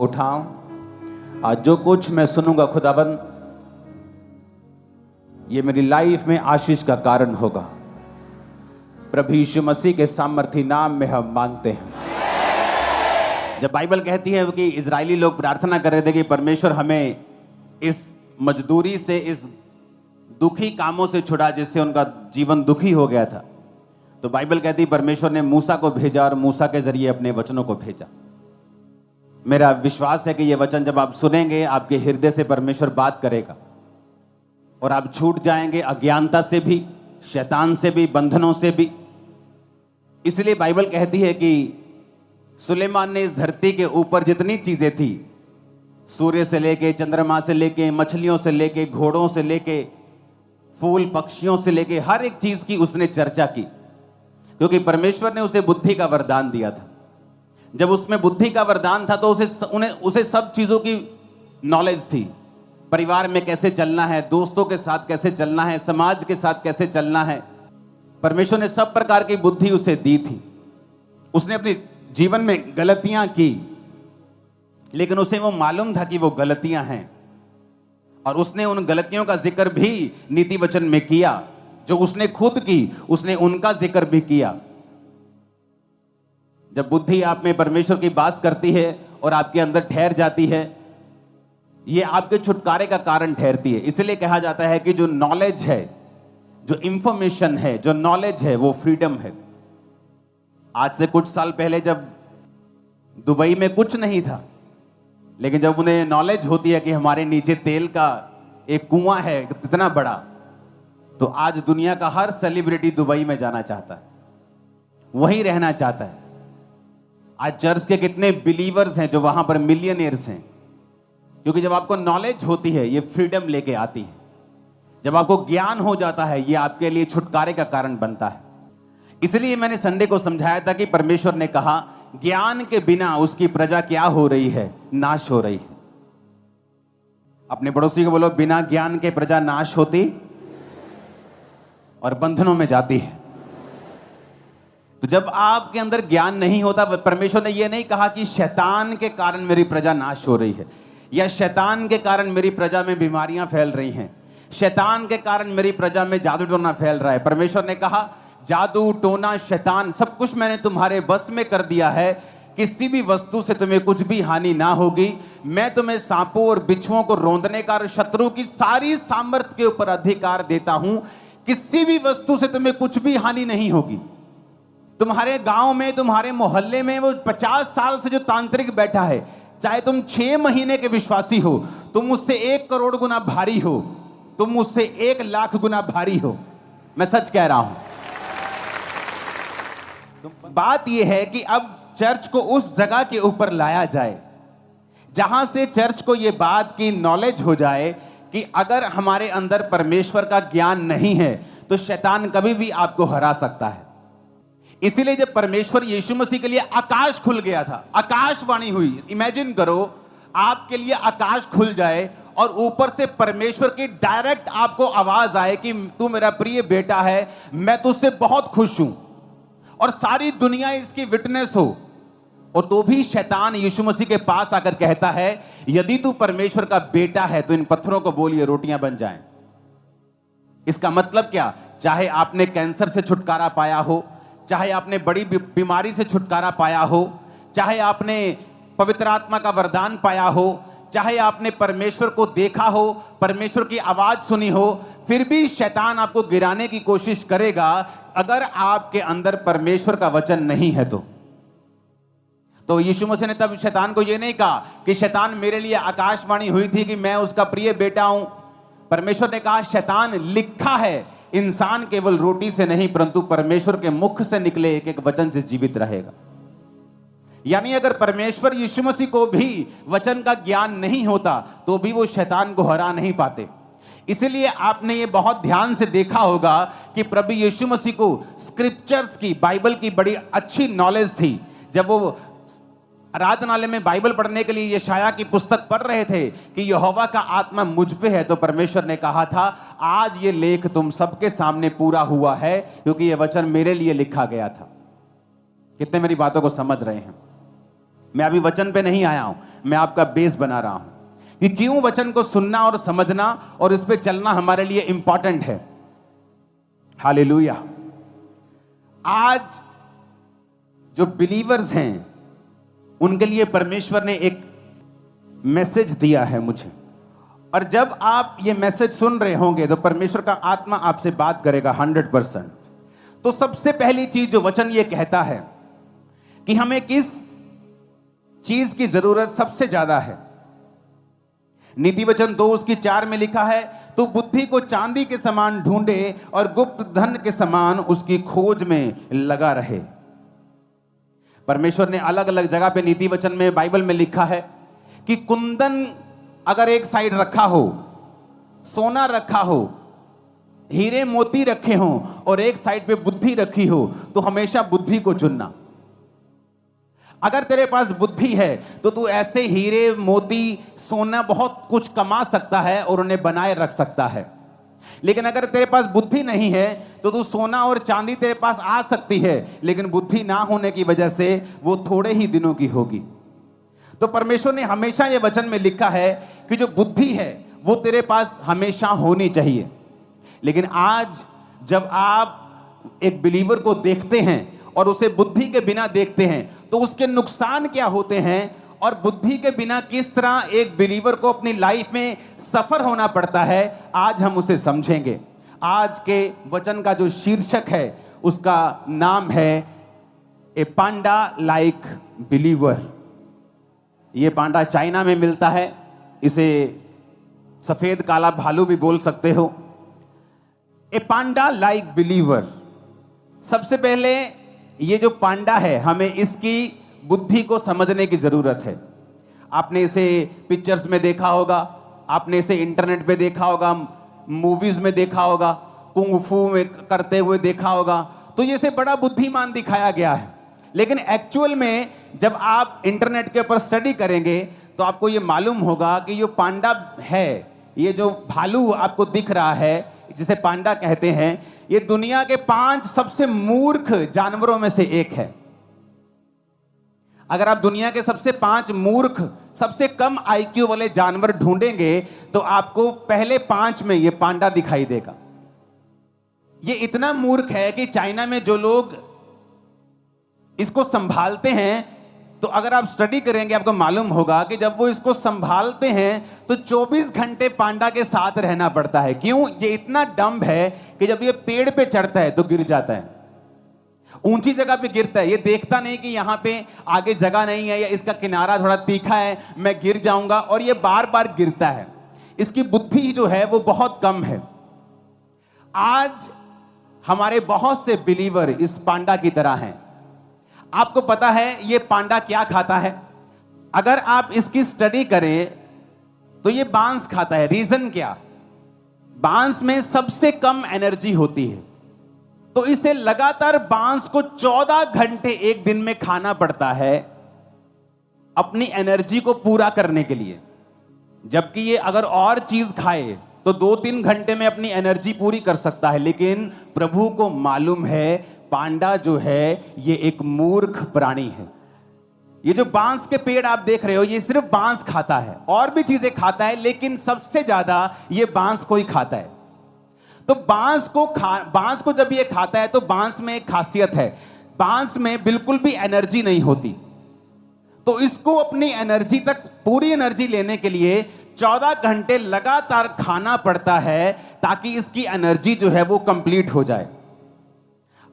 उठाऊं। आज जो कुछ मैं सुनूंगा खुदाबंद, ये मेरी लाइफ में आशीष का कारण होगा। प्रभु यीशु मसीह के सामर्थी नाम में हम मांगते हैं। जब बाइबल कहती है कि इजरायली लोग प्रार्थना कर रहे थे कि परमेश्वर हमें इस मजदूरी से, इस दुखी कामों से छुड़ा जिससे उनका जीवन दुखी हो गया था, तो बाइबल कहती है परमेश्वर ने मूसा को भेजा और मूसा के जरिए अपने वचनों को भेजा। मेरा विश्वास है कि ये वचन जब आप सुनेंगे, आपके हृदय से परमेश्वर बात करेगा और आप छूट जाएंगे अज्ञानता से भी, शैतान से भी, बंधनों से भी। इसलिए बाइबल कहती है कि सुलेमान ने इस धरती के ऊपर जितनी चीजें थी, सूर्य से लेके, चंद्रमा से लेके, मछलियों से लेके, घोड़ों से लेके, फूल पक्षियों से लेके, हर एक चीज की उसने चर्चा की, क्योंकि परमेश्वर ने उसे बुद्धि का वरदान दिया था। जब उसमें बुद्धि का वरदान था तो उसे सब चीजों की नॉलेज थी। परिवार में कैसे चलना है, दोस्तों के साथ कैसे चलना है, समाज के साथ कैसे चलना है, परमेश्वर ने सब प्रकार की बुद्धि उसे दी थी। उसने अपने जीवन में गलतियां की, लेकिन उसे वो मालूम था कि वो गलतियां हैं, और उसने उन गलतियों का जिक्र भी नीति वचन में किया। जो उसने खुद की, उसने उनका जिक्र भी किया। जब बुद्धि आप में परमेश्वर की बात करती है और आपके अंदर ठहर जाती है, ये आपके छुटकारे का कारण ठहरती है। इसलिए कहा जाता है कि जो नॉलेज है, जो इंफॉर्मेशन है, जो नॉलेज है, वो फ्रीडम है। आज से कुछ साल पहले जब दुबई में कुछ नहीं था, लेकिन जब उन्हें नॉलेज होती है कि हमारे नीचे तेल का एक कुआं है कितना बड़ा, तो आज दुनिया का हर सेलिब्रिटी दुबई में जाना चाहता है, वहीं रहना चाहता है। आज चर्च के कितने बिलीवर्स हैं जो वहां पर मिलियनियर्स हैं, क्योंकि जब आपको नॉलेज होती है ये फ्रीडम लेके आती है। जब आपको ज्ञान हो जाता है ये आपके लिए छुटकारे का कारण बनता है। इसलिए मैंने संडे को समझाया था कि परमेश्वर ने कहा ज्ञान के बिना उसकी प्रजा क्या हो रही है, नाश हो रही है। अपने पड़ोसी को बोलो, बिना ज्ञान के प्रजा नाश होती और बंधनों में जाती है। तो जब आपके अंदर ज्ञान नहीं होता, परमेश्वर ने यह नहीं कहा कि शैतान के कारण मेरी प्रजा नाश हो रही है, या शैतान के कारण मेरी प्रजा में बीमारियां फैल रही हैं, शैतान के कारण मेरी प्रजा में जादू टोना फैल रहा है। परमेश्वर ने कहा जादू टोना, शैतान, सब कुछ मैंने तुम्हारे बस में कर दिया है। किसी भी वस्तु से तुम्हें कुछ भी हानि ना होगी। मैं तुम्हें सांपों और बिच्छुओं को रौंदने का और शत्रु की सारी सामर्थ के ऊपर अधिकार देता हूं। किसी भी वस्तु से तुम्हें कुछ भी हानि नहीं होगी। तुम्हारे गांव में, तुम्हारे मोहल्ले में वो 50 साल से जो तांत्रिक बैठा है, चाहे तुम 6 महीने के विश्वासी हो, तुम उससे 1 करोड़ गुना भारी हो, तुम उससे 1 लाख गुना भारी हो, मैं सच कह रहा हूं। बात यह है कि अब चर्च को उस जगह के ऊपर लाया जाए जहां से चर्च को यह बात की नॉलेज हो जाए कि अगर हमारे अंदर परमेश्वर का ज्ञान नहीं है तो शैतान कभी भी आपको हरा सकता है। इसीलिए जब परमेश्वर यीशु मसीह के लिए आकाश खुल गया था, आकाशवाणी हुई। इमेजिन करो आपके लिए आकाश खुल जाए और ऊपर से परमेश्वर की डायरेक्ट आपको आवाज आए कि तू मेरा प्रिय बेटा है, मैं तुझसे बहुत खुश हूं, और सारी दुनिया इसकी विटनेस हो। और तो भी शैतान यीशु मसीह के पास आकर कहता है यदि तू परमेश्वर का बेटा है तो इन पत्थरों को बोलिए रोटियां बन जाएं। इसका मतलब क्या? चाहे आपने कैंसर से छुटकारा पाया हो, चाहे आपने बड़ी बीमारी से छुटकारा पाया हो, चाहे आपने पवित्र आत्मा का वरदान पाया हो, चाहे आपने परमेश्वर को देखा हो, परमेश्वर की आवाज सुनी हो, फिर भी शैतान आपको गिराने की कोशिश करेगा अगर आपके अंदर परमेश्वर का वचन नहीं है। तो यीशु मसीह ने तब शैतान को यह नहीं कहा कि शैतान मेरे लिए आकाशवाणी हुई थी कि मैं उसका प्रिय बेटा हूं। परमेश्वर ने कहा शैतान, लिखा है इंसान केवल रोटी से नहीं परंतु परमेश्वर के मुख से निकले एक एक वचन से जीवित रहेगा। यानी अगर परमेश्वर यीशु मसीह को भी वचन का ज्ञान नहीं होता तो भी वो शैतान को हरा नहीं पाते। इसलिए आपने ये बहुत ध्यान से देखा होगा कि प्रभु यीशु मसीह को स्क्रिप्चर्स की, बाइबल की बड़ी अच्छी नॉलेज थी। जब वो आराधनालय में बाइबल पढ़ने के लिए यशाया की पुस्तक पढ़ रहे थे कि यहोवा का आत्मा मुझ पे है, तो परमेश्वर ने कहा था आज ये लेख तुम सबके सामने पूरा हुआ है क्योंकि ये वचन मेरे लिए लिखा गया था। कितने मेरी बातों को समझ रहे हैं? मैं अभी वचन पे नहीं आया हूं, मैं आपका बेस बना रहा हूं कि क्यों वचन को सुनना और समझना और इस पे चलना हमारे लिए इंपॉर्टेंट है। हालेलुया। आज जो बिलीवर्स हैं उनके लिए परमेश्वर ने एक मैसेज दिया है मुझे, और जब आप ये मैसेज सुन रहे होंगे तो परमेश्वर का आत्मा आपसे बात करेगा 100%। तो सबसे पहली चीज जो वचन ये कहता है कि हमें किस चीज की जरूरत सबसे ज्यादा है। नीति वचन 2:4 में लिखा है, तू बुद्धि को चांदी के समान ढूंढे और गुप्त धन के समान उसकी खोज में लगा रहे। परमेश्वर ने अलग अलग जगह पे नीति वचन में, बाइबल में लिखा है कि कुंदन अगर एक साइड रखा हो, सोना रखा हो, हीरे मोती रखे हो और एक साइड पे बुद्धि रखी हो, तो हमेशा बुद्धि को चुनना। अगर तेरे पास बुद्धि है तो तू ऐसे हीरे मोती सोना बहुत कुछ कमा सकता है और उन्हें बनाए रख सकता है। लेकिन अगर तेरे पास बुद्धि नहीं है तो तू सोना और चांदी तेरे पास आ सकती है, लेकिन बुद्धि ना होने की वजह से वो थोड़े ही दिनों की होगी। तो परमेश्वर ने हमेशा ये वचन में लिखा है कि जो बुद्धि है वो तेरे पास हमेशा होनी चाहिए। लेकिन आज जब आप एक बिलीवर को देखते हैं और उसे बुद्धि के बिना देखते हैं तो उसके नुकसान क्या होते हैं और बुद्धि के बिना किस तरह एक बिलीवर को अपनी लाइफ में सफर होना पड़ता है, आज हम उसे समझेंगे। आज के वचन का जो शीर्षक है उसका नाम है ए पांडा लाइक बिलीवर। ये पांडा चाइना में मिलता है, इसे सफेद काला भालू भी बोल सकते हो। ए पांडा लाइक बिलीवर। सबसे पहले ये जो पांडा है, हमें इसकी बुद्धि को समझने की जरूरत है। आपने इसे पिक्चर्स में देखा होगा, आपने इसे इंटरनेट पे देखा होगा, मूवीज में देखा होगा, कुंग फू में करते हुए देखा होगा, तो ये इसे बड़ा बुद्धिमान दिखाया गया है। लेकिन एक्चुअल में जब आप इंटरनेट के ऊपर स्टडी करेंगे तो आपको ये मालूम होगा कि ये पांडा है, ये जो भालू आपको दिख रहा है जिसे पांडा कहते हैं, ये दुनिया के 5 सबसे मूर्ख जानवरों में से एक है। अगर आप दुनिया के सबसे 5 मूर्ख, सबसे कम आईक्यू वाले जानवर ढूंढेंगे तो आपको पहले 5 में ये पांडा दिखाई देगा। ये इतना मूर्ख है कि चाइना में जो लोग इसको संभालते हैं, तो अगर आप स्टडी करेंगे आपको मालूम होगा कि जब वो इसको संभालते हैं तो 24 घंटे पांडा के साथ रहना पड़ता है। क्यों? ये इतना डम्ब है कि जब ये पेड़ पे चढ़ता है तो गिर जाता है, ऊंची जगह पे गिरता है। ये देखता नहीं कि यहां पे आगे जगह नहीं है या इसका किनारा थोड़ा तीखा है, मैं गिर जाऊंगा, और ये बार बार गिरता है। इसकी बुद्धि जो है वो बहुत कम है। आज हमारे बहुत से बिलीवर इस पांडा की तरह हैं। आपको पता है ये पांडा क्या खाता है? अगर आप इसकी स्टडी करें तो ये बांस खाता है। रीजन क्या? बांस में सबसे कम एनर्जी होती है, तो इसे लगातार बांस को 14 घंटे एक दिन में खाना पड़ता है अपनी एनर्जी को पूरा करने के लिए। जबकि ये अगर और चीज खाए तो 2-3 घंटे में अपनी एनर्जी पूरी कर सकता है। लेकिन प्रभु को मालूम है पांडा जो है ये एक मूर्ख प्राणी है। ये जो बांस के पेड़ आप देख रहे हो, ये सिर्फ बांस खाता है, और भी चीजें खाता है, लेकिन सबसे ज्यादा ये बांस को ही खाता है। तो बांस को जब ये खाता है तो बांस में एक खासियत है, बांस में बिल्कुल भी एनर्जी नहीं होती। तो इसको अपनी एनर्जी तक, पूरी एनर्जी लेने के लिए 14 घंटे लगातार खाना पड़ता है ताकि इसकी एनर्जी जो है वो कंप्लीट हो जाए।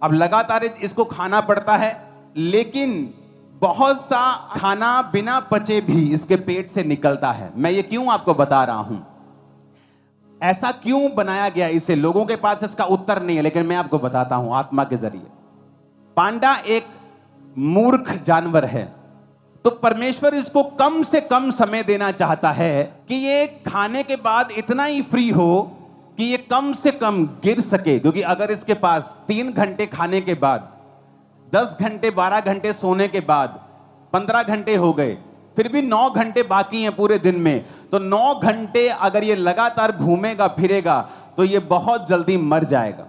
अब लगातार इसको खाना पड़ता है, लेकिन बहुत सा खाना बिना पचे भी इसके पेट से निकलता है। मैं ये क्यों आपको बता रहा हूं, ऐसा क्यों बनाया गया इसे, लोगों के पास इसका उत्तर नहीं है, लेकिन मैं आपको बताता हूं आत्मा के जरिए। पांडा एक मूर्ख जानवर है, तो परमेश्वर इसको कम से कम समय देना चाहता है कि ये खाने के बाद इतना ही फ्री हो कि ये कम से कम गिर सके। क्योंकि अगर इसके पास 3 घंटे खाने के बाद, 10 घंटे 12 घंटे सोने के बाद 15 घंटे हो गए, फिर भी 9 घंटे बाकी हैं पूरे दिन में, तो 9 घंटे अगर ये लगातार घूमेगा फिरेगा तो ये बहुत जल्दी मर जाएगा।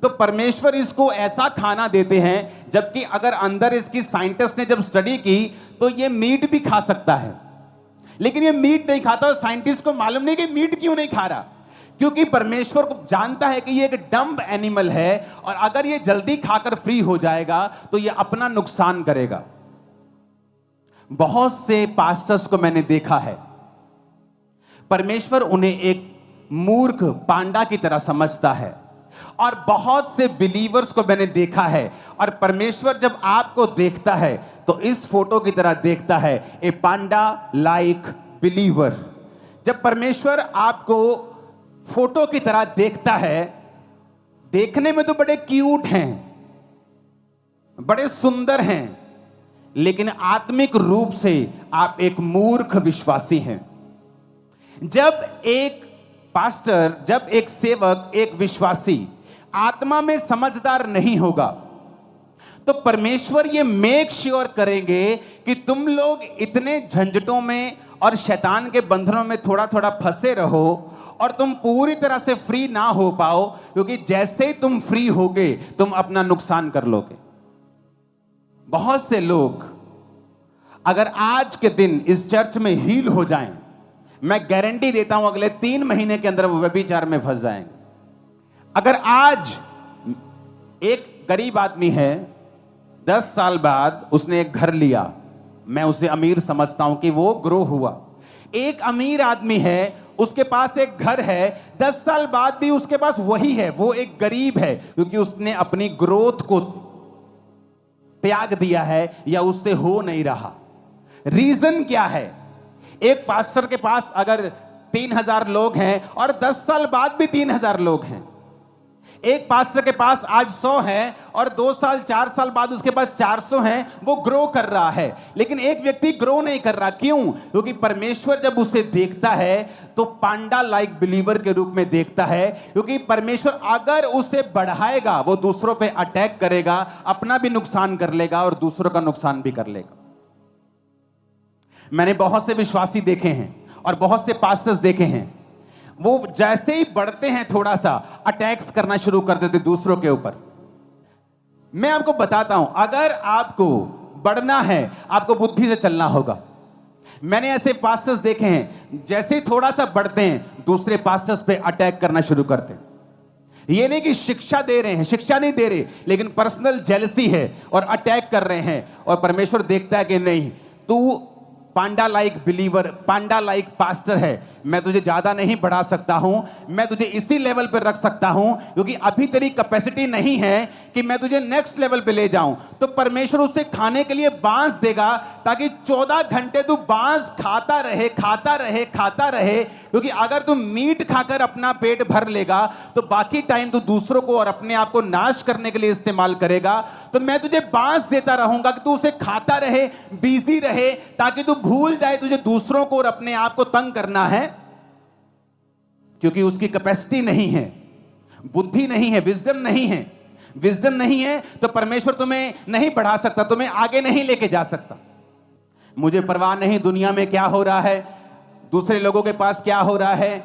तो परमेश्वर इसको ऐसा खाना देते हैं, जबकि अगर अंदर इसकी साइंटिस्ट ने जब स्टडी की तो ये मीट भी खा सकता है, लेकिन ये मीट नहीं खाता और साइंटिस्ट को मालूम नहीं कि मीट क्यों नहीं खा रहा, क्योंकि परमेश्वर को जानता है कि ये एक डम्ब एनिमल है और अगर ये जल्दी खाकर फ्री हो जाएगा तो ये अपना नुकसान करेगा। बहुत से पास्टर्स को मैंने देखा है, परमेश्वर उन्हें एक मूर्ख पांडा की तरह समझता है, और बहुत से बिलीवर्स को मैंने देखा है और परमेश्वर जब आपको देखता है तो इस फोटो की तरह देखता है, ए पांडा लाइक बिलीवर। जब परमेश्वर आपको फोटो की तरह देखता है, देखने में तो बड़े क्यूट हैं, बड़े सुंदर हैं, लेकिन आत्मिक रूप से आप एक मूर्ख विश्वासी हैं। जब एक पास्टर, जब एक सेवक, एक विश्वासी आत्मा में समझदार नहीं होगा तो परमेश्वर ये मेक श्योर करेंगे कि तुम लोग इतने झंझटों में और शैतान के बंधनों में थोड़ा थोड़ा फंसे रहो और तुम पूरी तरह से फ्री ना हो पाओ, क्योंकि जैसे ही तुम फ्री होगे तुम अपना नुकसान कर लोगे। बहुत से लोग अगर आज के दिन इस चर्च में हील हो जाएं, मैं गारंटी देता हूं अगले 3 महीने के अंदर वो व्यभिचार में फंस जाएंगे। अगर आज एक गरीब आदमी है, 10 साल बाद उसने एक घर लिया, मैं उसे अमीर समझता हूं कि वो ग्रो हुआ। एक अमीर आदमी है, उसके पास एक घर है, 10 साल बाद भी उसके पास वही है, वो एक गरीब है, क्योंकि उसने अपनी ग्रोथ को त्याग दिया है या उससे हो नहीं रहा। रीजन क्या है? एक पास्टर के पास अगर 3000 लोग हैं और 10 साल बाद भी 3000 लोग हैं, एक पास्टर के पास आज 100 हैं और 2 साल 4 साल बाद उसके पास 400 हैं, वो ग्रो कर रहा है। लेकिन एक व्यक्ति ग्रो नहीं कर रहा, क्यों? क्योंकि परमेश्वर जब उसे देखता है तो पांडा लाइक बिलीवर के रूप में देखता है, क्योंकि परमेश्वर अगर उसे बढ़ाएगा वो दूसरों पे अटैक करेगा, अपना भी नुकसान कर लेगा और दूसरों का नुकसान भी कर लेगा। मैंने बहुत से विश्वासी देखे हैं और बहुत से पास्टर्स देखे हैं, वो जैसे ही बढ़ते हैं थोड़ा सा अटैक्स करना शुरू कर देते दूसरों के ऊपर। मैं आपको बताता हूं, अगर आपको बढ़ना है आपको बुद्धि से चलना होगा। मैंने ऐसे पास्टर्स देखे हैं, जैसे ही थोड़ा सा बढ़ते हैं दूसरे पास्टर्स पे अटैक करना शुरू करते हैं। ये नहीं कि शिक्षा दे रहे हैं, शिक्षा नहीं दे रहे, लेकिन पर्सनल जेलसी है और अटैक कर रहे हैं। और परमेश्वर देखता है कि नहीं, तू पांडा लाइक बिलीवर, पांडा लाइक पास्टर है, मैं तुझे ज्यादा नहीं बढ़ा सकता हूं, मैं तुझे इसी लेवल पर रख सकता हूं, क्योंकि अभी तेरी कैपेसिटी नहीं है कि मैं तुझे नेक्स्ट लेवल पे ले जाऊं। तो परमेश्वर उसे खाने के लिए बांस देगा, ताकि 14 घंटे तू बांस खाता रहे, खाता रहे, खाता रहे। क्योंकि अगर तू मीट खाकर अपना पेट भर लेगा तो बाकी टाइम तू दूसरों को और अपने आप को नाश करने के लिए इस्तेमाल करेगा। तो मैं तुझे बांस देता रहूंगा कि तू उसे खाता रहे, बिजी रहे, ताकि तू भूल जाए तुझे दूसरों को और अपने आप को तंग करना है, क्योंकि उसकी कैपेसिटी नहीं है, बुद्धि नहीं है, विजडम नहीं है। विजडम नहीं है तो परमेश्वर तुम्हें नहीं बढ़ा सकता, तुम्हें आगे नहीं लेके जा सकता। मुझे परवाह नहीं दुनिया में क्या हो रहा है, दूसरे लोगों के पास क्या हो रहा है,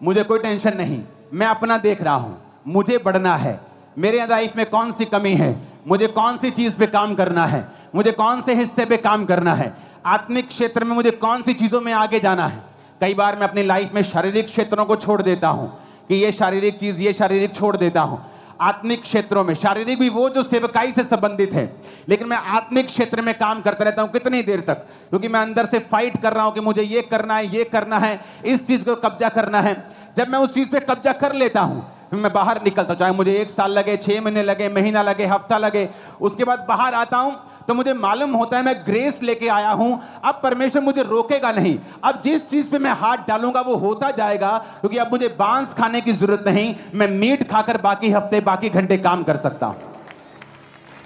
मुझे कोई टेंशन नहीं। मैं अपना देख रहा हूं, मुझे बढ़ना है, मेरे लाइफ में कौन सी कमी है, मुझे कौन सी चीज पे काम करना है, मुझे कौन से हिस्से पे काम करना है, आत्मिक क्षेत्र में मुझे कौन सी चीजों में आगे जाना है। कई बार मैं अपनी लाइफ में शारीरिक क्षेत्रों को छोड़ देता हूं कि ये शारीरिक चीज, ये शारीरिक छोड़ देता हूं। आत्मिक क्षेत्रों में, शारीरिक भी वो जो सेवकाई से संबंधित है, लेकिन मैं आत्मिक क्षेत्र में काम करता रहता हूं। कितनी देर तक? क्योंकि मैं अंदर से फाइट कर रहा हूं कि मुझे ये करना है, ये करना है, इस चीज को कब्जा करना है। जब मैं उस चीज पे कब्जा कर लेता हूं फिर मैं बाहर निकलता हूं, चाहे मुझे 1 साल लगे, 6 महीने लगे, महीना लगे, हफ्ता लगे, उसके बाद बाहर आता हूं तो मुझे मालूम होता है मैं ग्रेस लेके आया हूं। अब परमेश्वर मुझे रोकेगा नहीं, अब जिस चीज पे मैं हाथ डालूंगा वो होता जाएगा, क्योंकि अब मुझे बांस खाने की जरूरत नहीं, मैं मीट खाकर बाकी हफ्ते, बाकी घंटे काम कर सकता हूं।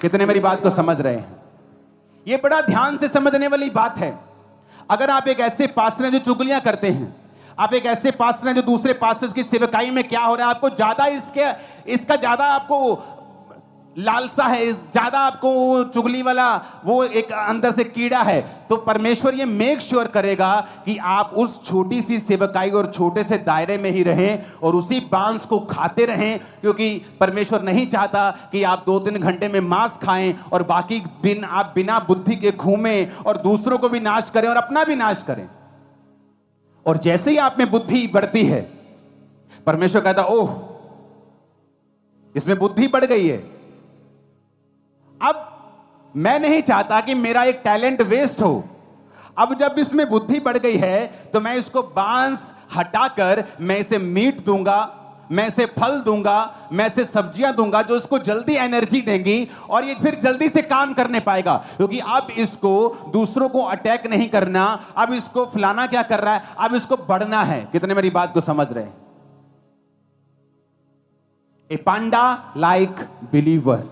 कितने मेरी बात को समझ रहे हैं? ये बड़ा ध्यान से समझने वाली बात है। अगर आप एक ऐसे पास्टर हैं जो चुगलियां करते हैं, आप एक ऐसे पास्टर हैं जो दूसरे पास्टर्स की सेवकाई में क्या हो रहा है आपको ज्यादा इसका ज्यादा आपको लालसा है, ज्यादा आपको चुगली वाला वो एक अंदर से कीड़ा है, तो परमेश्वर ये मेक श्योर करेगा कि आप उस छोटी सी सेवकाई और छोटे से दायरे में ही रहें और उसी बांस को खाते रहें, क्योंकि परमेश्वर नहीं चाहता कि आप 2-3 घंटे में मांस खाएं और बाकी दिन आप बिना बुद्धि के घूमें और दूसरों को भी नाश करें और अपना भी नाश करें। और जैसे ही आप में बुद्धि बढ़ती है, परमेश्वर कहता ओह इसमें बुद्धि बढ़ गई है, अब मैं नहीं चाहता कि मेरा एक टैलेंट वेस्ट हो। अब जब इसमें बुद्धि बढ़ गई है तो मैं इसको बांस हटाकर मैं इसे मीट दूंगा, मैं इसे फल दूंगा, मैं इसे सब्जियां दूंगा जो इसको जल्दी एनर्जी देंगी और ये फिर जल्दी से काम करने पाएगा, क्योंकि अब इसको दूसरों को अटैक नहीं करना, अब इसको फलाना क्या कर रहा है, अब इसको बढ़ना है। कितने मेरी बात को समझ रहे हैं? A panda like believer,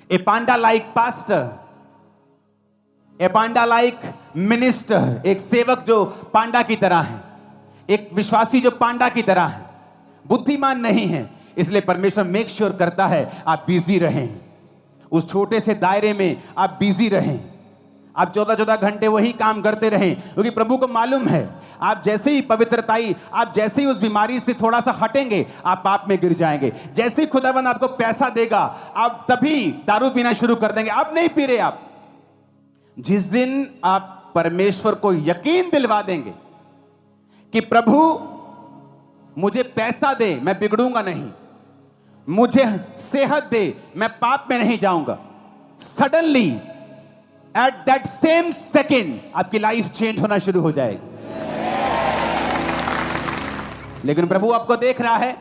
a panda like pastor, a panda like minister, एक सेवक जो पांडा की तरह है, एक विश्वासी जो पांडा की तरह है, बुद्धिमान नहीं है। इसलिए परमेश्वर मेक श्योर करता है आप बिजी रहें, उस छोटे से दायरे में आप बिजी रहें, आप 14-14 घंटे वही काम करते रहें, क्योंकि प्रभु को मालूम है आप जैसे ही पवित्रताई, आप जैसे ही उस बीमारी से थोड़ा सा हटेंगे आप पाप में गिर जाएंगे। जैसे ही खुदाबंद आपको पैसा देगा आप तभी दारू पीना शुरू कर देंगे, आप नहीं पी रहे। आप जिस दिन आप परमेश्वर को यकीन दिलवा देंगे कि प्रभु मुझे पैसा दे मैं बिगड़ूंगा नहीं, मुझे सेहत दे मैं पाप में नहीं जाऊंगा, suddenly at that same second आपकी लाइफ चेंज होना शुरू हो जाएगी। लेकिन प्रभु आपको देख रहा है,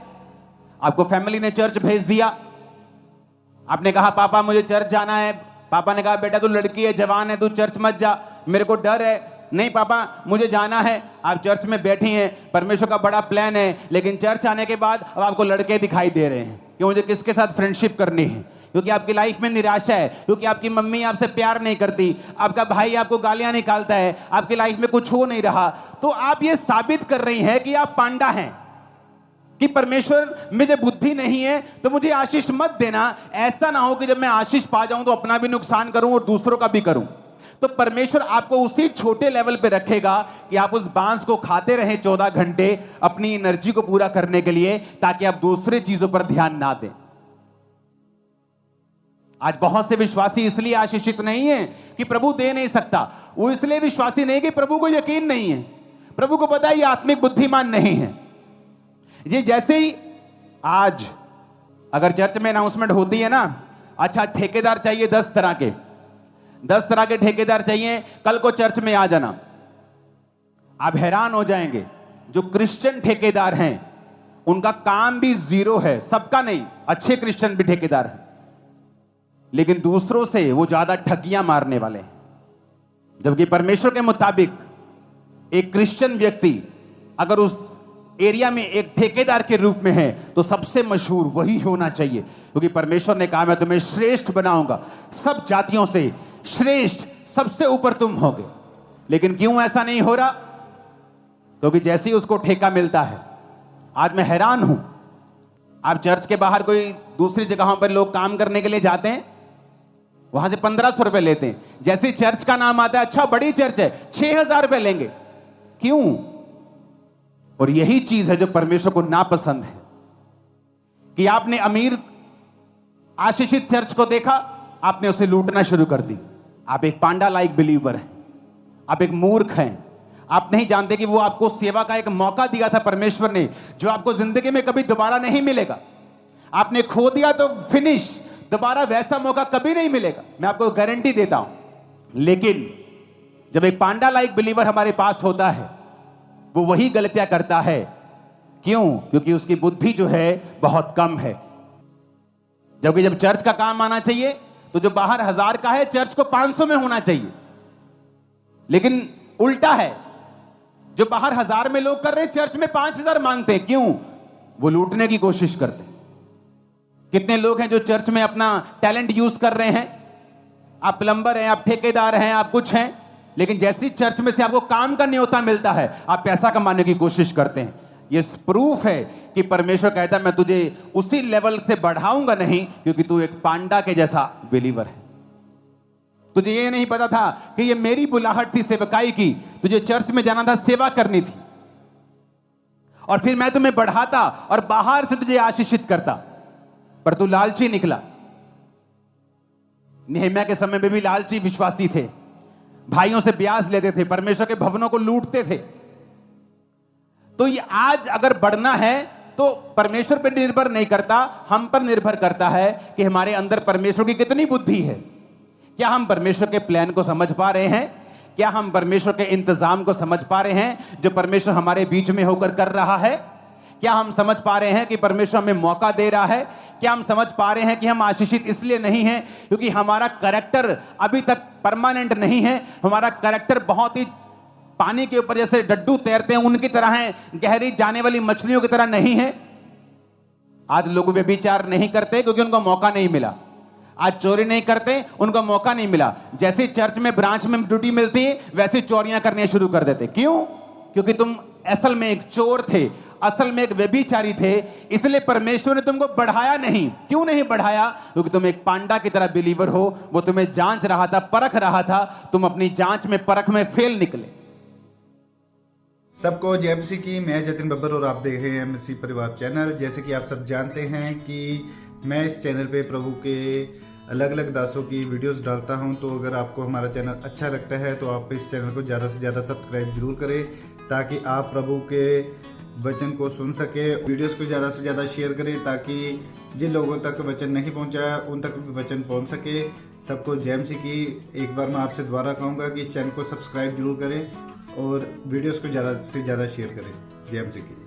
आपको फैमिली ने चर्च भेज दिया, आपने कहा पापा मुझे चर्च जाना है, पापा ने कहा बेटा तू लड़की है, जवान है, तू चर्च मत जा, मेरे को डर है। नहीं पापा मुझे जाना है। आप चर्च में बैठी हैं, परमेश्वर का बड़ा प्लान है, लेकिन चर्च आने के बाद अब आपको लड़के दिखाई दे रहे हैं कि मुझे किसके साथ फ्रेंडशिप करनी है, क्योंकि आपकी लाइफ में निराशा है, क्योंकि आपकी मम्मी आपसे प्यार नहीं करती, आपका भाई आपको गालियां निकालता है, आपकी लाइफ में कुछ हो नहीं रहा। तो आप ये साबित कर रही हैं कि आप पांडा हैं, कि परमेश्वर मुझे बुद्धि नहीं है तो मुझे आशीष मत देना। ऐसा ना हो कि जब मैं आशीष पा जाऊं तो अपना भी नुकसान करूं और दूसरों का भी करूं। तो परमेश्वर आपको उसी छोटे लेवल पे रखेगा कि आप उस बांस को खाते रहें 14 घंटे अपनी एनर्जी को पूरा करने के लिए, ताकि आप दूसरे चीजों पर ध्यान ना दें। आज बहुत से विश्वासी इसलिए आशीषित नहीं है कि प्रभु दे नहीं सकता, वो इसलिए विश्वासी नहीं कि प्रभु को यकीन नहीं है, प्रभु को पता है ये आत्मिक बुद्धिमान नहीं है। ये जैसे ही आज अगर चर्च में अनाउंसमेंट होती है ना, अच्छा ठेकेदार चाहिए 10 तरह के, 10 तरह के ठेकेदार चाहिए, कल को चर्च में आ जाना। आप हैरान हो जाएंगे, जो क्रिश्चियन ठेकेदार हैं उनका काम भी जीरो है, सबका नहीं, अच्छे क्रिश्चियन भी ठेकेदार हैं, लेकिन दूसरों से वो ज्यादा ठगियां मारने वाले हैं। जबकि परमेश्वर के मुताबिक एक क्रिश्चियन व्यक्ति अगर उस एरिया में एक ठेकेदार के रूप में है तो सबसे मशहूर वही होना चाहिए, क्योंकि परमेश्वर ने कहा मैं तुम्हें श्रेष्ठ बनाऊंगा, सब जातियों से श्रेष्ठ, सबसे ऊपर तुम होगे। लेकिन क्यों ऐसा नहीं हो रहा? क्योंकि जैसे ही उसको ठेका मिलता है, आज मैं हैरान हूं, आप चर्च के बाहर कोई दूसरी जगहों पर लोग काम करने के लिए जाते हैं, वहां से 1500 रुपए लेते हैं, जैसे चर्च का नाम आता है, अच्छा बड़ी चर्च है, 6000 रुपए लेंगे। क्यों? और यही चीज है जो परमेश्वर को नापसंद है, कि आपने अमीर आशीषित चर्च को देखा, आपने उसे लूटना शुरू कर दी। आप एक पांडा लाइक बिलीवर हैं, आप एक मूर्ख हैं, आप नहीं जानते कि वो आपको सेवा का एक मौका दिया था परमेश्वर ने, जो आपको जिंदगी में कभी दोबारा नहीं मिलेगा। आपने खो दिया तो फिनिश, दोबारा वैसा मौका कभी नहीं मिलेगा, मैं आपको गारंटी देता हूं। लेकिन जब एक पांडा लाइक बिलीवर हमारे पास होता है, वो वही गलतियां करता है। क्यों? क्योंकि उसकी बुद्धि जो है बहुत कम है। जबकि जब चर्च का काम आना चाहिए तो जो बाहर 1000 का है चर्च को 500 में होना चाहिए, लेकिन उल्टा है, जो बाहर 1000 में लोग कर रहे हैं चर्च में 5000 मांगते हैं। क्यों? वो लूटने की कोशिश करते हैं। कितने लोग हैं जो चर्च में अपना टैलेंट यूज कर रहे हैं, आप प्लम्बर हैं, आप ठेकेदार हैं, आप कुछ हैं, लेकिन जैसी चर्च में से आपको काम का न्योता मिलता है आप पैसा कमाने की कोशिश करते हैं। ये प्रूफ है कि परमेश्वर कहता है मैं तुझे उसी लेवल से बढ़ाऊंगा नहीं, क्योंकि तू एक पांडा के जैसा बिलीवर है। तुझे ये नहीं पता था कि ये मेरी बुलाहट थी सेवकाई की, तुझे चर्च में जाना था, सेवा करनी थी, और फिर मैं तुम्हें बढ़ाता और बाहर से तुझे आशीषित करता, पर तू लालची निकला। नेहम्याह के समय में भी लालची विश्वासी थे, भाइयों से ब्याज लेते थे, परमेश्वर के भवनों को लूटते थे। तो ये आज अगर बढ़ना है तो परमेश्वर पर निर्भर नहीं करता, हम पर निर्भर करता है कि हमारे अंदर परमेश्वर की कितनी बुद्धि है। क्या हम परमेश्वर के प्लान को समझ पा रहे हैं? क्या हम परमेश्वर के इंतजाम को समझ पा रहे हैं जो परमेश्वर हमारे बीच में होकर कर रहा है? क्या हम समझ पा रहे हैं कि परमेश्वर हमें मौका दे रहा है? क्या हम समझ पा रहे हैं कि हम आशीषित इसलिए नहीं हैं क्योंकि हमारा कैरेक्टर अभी तक परमानेंट नहीं है? हमारा कैरेक्टर बहुत ही पानी के ऊपर जैसे डड्डू तैरते हैं उनकी तरह है, गहरी जाने वाली मछलियों की तरह नहीं है। आज लोग व्यभिचार नहीं करते क्योंकि उनको मौका नहीं मिला। आज चोरी नहीं करते, उनको मौका नहीं मिला। जैसे चर्च में ब्रांच में ड्यूटी मिलती है वैसे चोरियां करने शुरू कर देते। क्यों? क्योंकि तुम असल में एक चोर थे, असल में एक व्यभिचारी थे, इसलिए परमेश्वर ने तुमको बढ़ाया नहीं। क्यों नहीं बढ़ाया? क्योंकि तुम एक पांडा की तरह बिलीवर हो। वो तुम्हें जांच रहा था, परख रहा था, तुम अपनी जांच में परख में फेल निकले। सबको जय मसीह की। मैं जतिन बब्बर और आप देख रहे हैं मसीह परिवार चैनल। जैसे कि आप सब जानते हैं कि मैं इस चैनल पे प्रभु के अलग अलग दासों की वीडियोस डालता हूं, तो अगर आपको हमारा चैनल अच्छा लगता है तो आप इस चैनल को ज़्यादा से ज़्यादा सब्सक्राइब जरूर करें ताकि आप प्रभु के वचन को सुन सके। वीडियोस को ज़्यादा से ज़्यादा शेयर करें ताकि जिन लोगों तक वचन नहीं पहुंचा उन तक भी वचन पहुंच सके। सबको जय मसीह की। एक बार मैं आपसे दोबारा कहूँगा कि इस चैनल को सब्सक्राइब जरूर करें और वीडियोस को ज़्यादा से ज़्यादा शेयर करें। जय मसीह की।